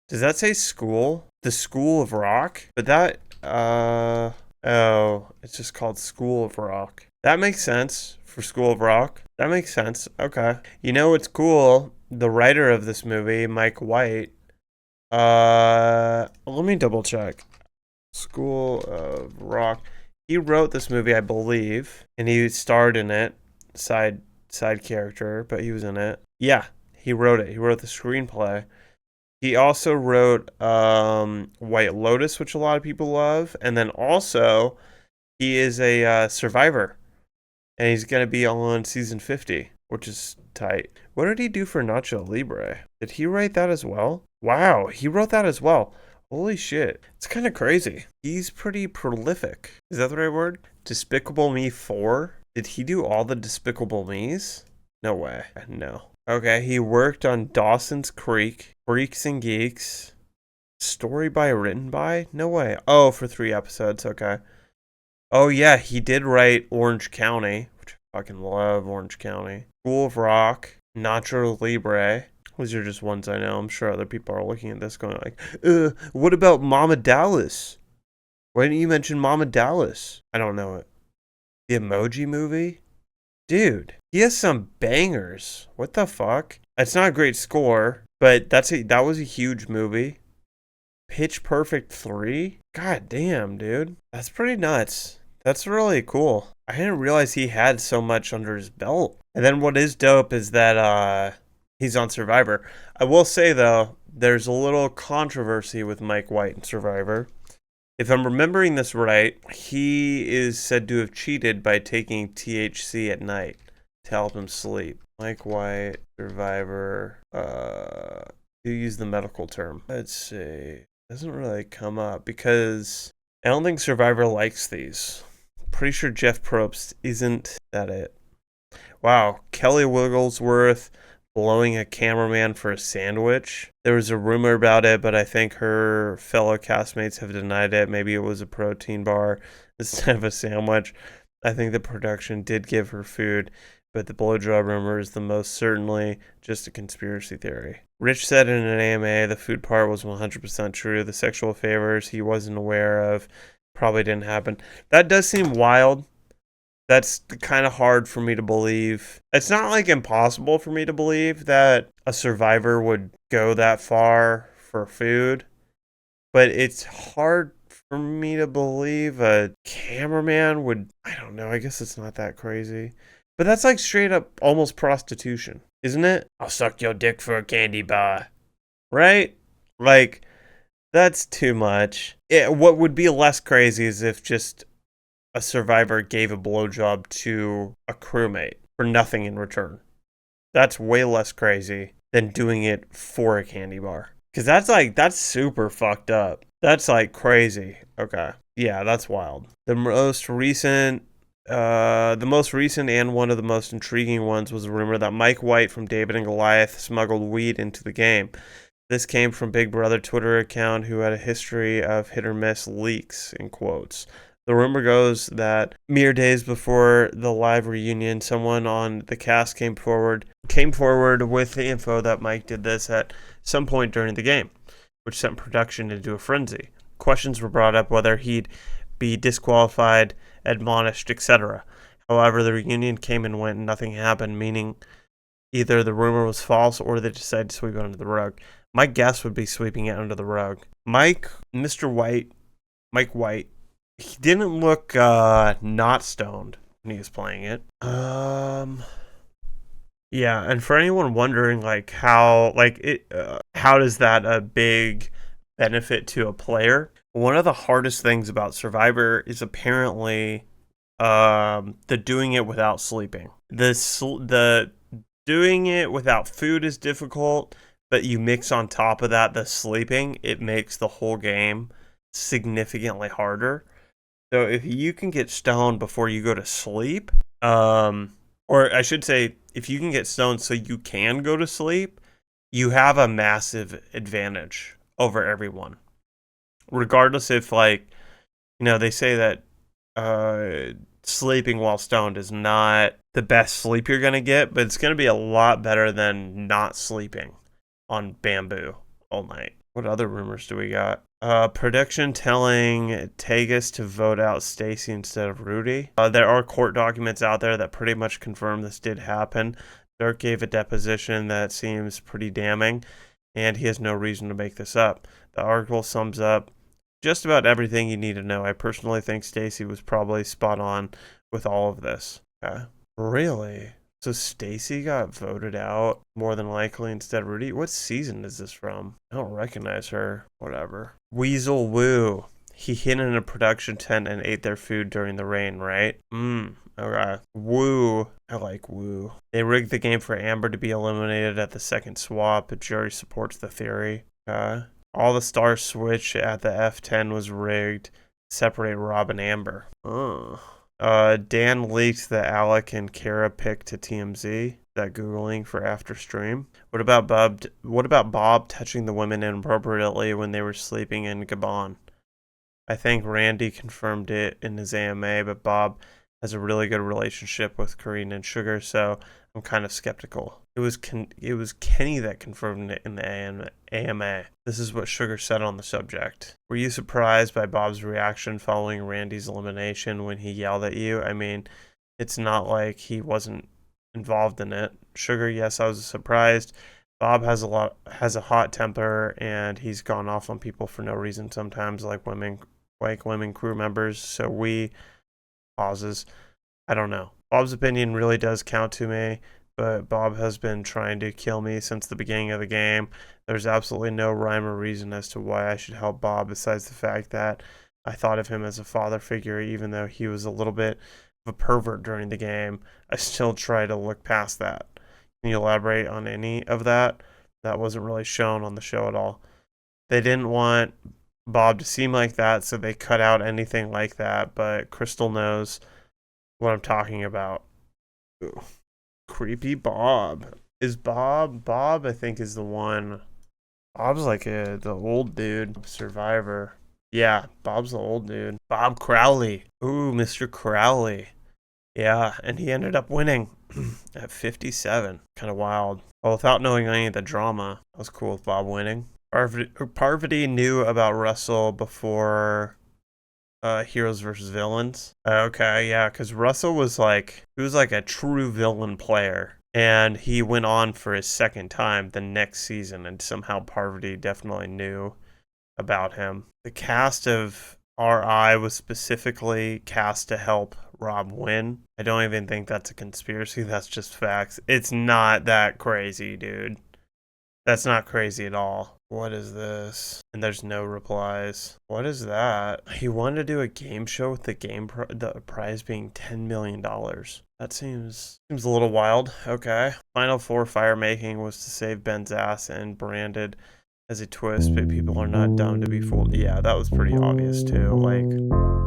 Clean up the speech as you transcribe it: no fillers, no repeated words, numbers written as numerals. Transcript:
Does that say school? The School of Rock? But that, oh, it's just called School of Rock. That makes sense for School of Rock. That makes sense. Okay. You know what's cool? The writer of this movie, Mike White, let me double check. School of Rock. He wrote this movie, I believe, and he starred in it. Side character, but he was in it. Yeah, he wrote it. He wrote the screenplay. He also wrote White Lotus, which a lot of people love, and then also he is a survivor, and he's gonna be on season 50, which is tight. What did he do for Nacho Libre? Did he write that as well? Wow, he wrote that as well. Holy shit. It's kind of crazy. He's pretty prolific. Is that the right word? Despicable Me 4? Did he do all the Despicable Me's? No way. No. Okay, he worked on Dawson's Creek, Freaks and Geeks, Story by Written by? No way. Oh, for 3 episodes. Okay. Oh, yeah, he did write Orange County, which I fucking love Orange County. School of Rock, Nacho Libre. Those are just ones I know. I'm sure other people are looking at this going like, what about Mama Dallas? Why didn't you mention Mama Dallas? I don't know it. The Emoji Movie? Dude, he has some bangers. What the fuck? It's not a great score, but that was a huge movie. Pitch Perfect 3? God damn, dude. That's pretty nuts. That's really cool. I didn't realize he had so much under his belt. And then what is dope is that he's on Survivor. I will say though, there's a little controversy with Mike White and Survivor. If I'm remembering this right, he is said to have cheated by taking THC at night to help him sleep. Mike White, Survivor, you use the medical term. Let's see. Doesn't really come up because I don't think Survivor likes these. Pretty sure Jeff Probst isn't that it. Wow, Kelly Wigglesworth blowing a cameraman for a sandwich. There was a rumor about it, but I think her fellow castmates have denied it. Maybe it was a protein bar instead of a sandwich. I think the production did give her food, but the blowjob rumor is the most certainly just a conspiracy theory. Rich said in an AMA the food part was 100% true. The sexual favors he wasn't aware of probably didn't happen. That does seem wild. That's kind of hard for me to believe. It's not like impossible for me to believe that a survivor would go that far for food, but it's hard for me to believe a cameraman would. I don't know. I guess it's not that crazy. But that's like straight up almost prostitution, isn't it? I'll suck your dick for a candy bar. Right? Like, that's too much. What would be less crazy is if just a survivor gave a blowjob to a crewmate for nothing in return. That's way less crazy than doing it for a candy bar. Because that's super fucked up. That's like crazy. Okay. Yeah, that's wild. The most recent and one of the most intriguing ones was a rumor that Mike White from David and Goliath smuggled weed into the game. This came from Big Brother Twitter account who had a history of hit or miss leaks, in quotes. The rumor goes that mere days before the live reunion, someone on the cast came forward with the info that Mike did this at some point during the game, which sent production into a frenzy. Questions were brought up whether he'd be disqualified, admonished, etc. However, the reunion came and went and nothing happened, meaning either the rumor was false or they decided to sweep it under the rug. My guess would be sweeping it under the rug. Mike White, he didn't look not stoned when he was playing it. Yeah, and for anyone wondering how does that a big benefit to a player? One of the hardest things about Survivor is apparently the doing it without sleeping. The doing it without food is difficult, but you mix on top of that the sleeping, it makes the whole game significantly harder. So if you can get stoned before you go to sleep, or I should say, if you can get stoned so you can go to sleep, you have a massive advantage over everyone. Regardless if they say that sleeping while stoned is not the best sleep you're going to get, but it's going to be a lot better than not sleeping on bamboo all night. What other rumors do we got? Prediction telling Tegas to vote out Stacy instead of Rudy. There are court documents out there that pretty much confirm this did happen. Dirk gave a deposition that seems pretty damning, and he has no reason to make this up. The article sums up just about everything you need to know. I personally think Stacy was probably spot on with all of this. Really? So Stacy got voted out more than likely instead of Rudy? What season is this from? I don't recognize her. Whatever. Weasel Woo. He hid in a production tent and ate their food during the rain, right? Okay. Woo. I like Woo. They rigged the game for Amber to be eliminated at the second swap. A jury supports the theory. All the stars switch at the F10 was rigged to separate Rob and Amber. Dan leaked the Alec and Kara pic to TMZ. That Googling for after stream. What about Bob touching the women inappropriately when they were sleeping in Gabon? I think Randy confirmed it in his AMA, but Bob has a really good relationship with Karina and Sugar, so I'm kind of skeptical. It was Kenny that confirmed it in the AMA. This is what Sugar said on the subject. Were you surprised by Bob's reaction following Randy's elimination when he yelled at you? I mean, it's not like he wasn't involved in it. Sugar, yes, I was surprised. Bob has a hot temper, and he's gone off on people for no reason sometimes, like women crew members. So we pauses. I don't know. Bob's opinion really does count to me, but Bob has been trying to kill me since the beginning of the game. There's absolutely no rhyme or reason as to why I should help Bob besides the fact that I thought of him as a father figure, even though he was a little bit of a pervert during the game. I still try to look past that. Can you elaborate on any of that? That wasn't really shown on the show at all. They didn't want Bob to seem like that, so they cut out anything like that, but Crystal knows what I'm talking about. Ooh. Creepy Bob. Is Bob, I think, is the one. Bob's like the old dude. Survivor. Yeah, Bob's the old dude. Bob Crowley. Ooh, Mr. Crowley. Yeah, and he ended up winning at 57. Kind of wild. Well, without knowing any of the drama, that was cool with Bob winning. Parvati knew about Russell before Heroes versus Villains. Okay, yeah, because Russell was he was like a true villain player. And he went on for his second time the next season, and somehow Parvati definitely knew about him. The cast of RI was specifically cast to help Rob win. I don't even think that's a conspiracy, that's just facts. It's not that crazy, dude. That's not crazy at all. What is this? And there's no replies. What is that? He wanted to do a game show with the prize being $10 million. That seems a little wild. Okay. Final four fire making was to save Ben's ass and branded as a twist, but people are not dumb to be fooled. Yeah, that was pretty obvious too.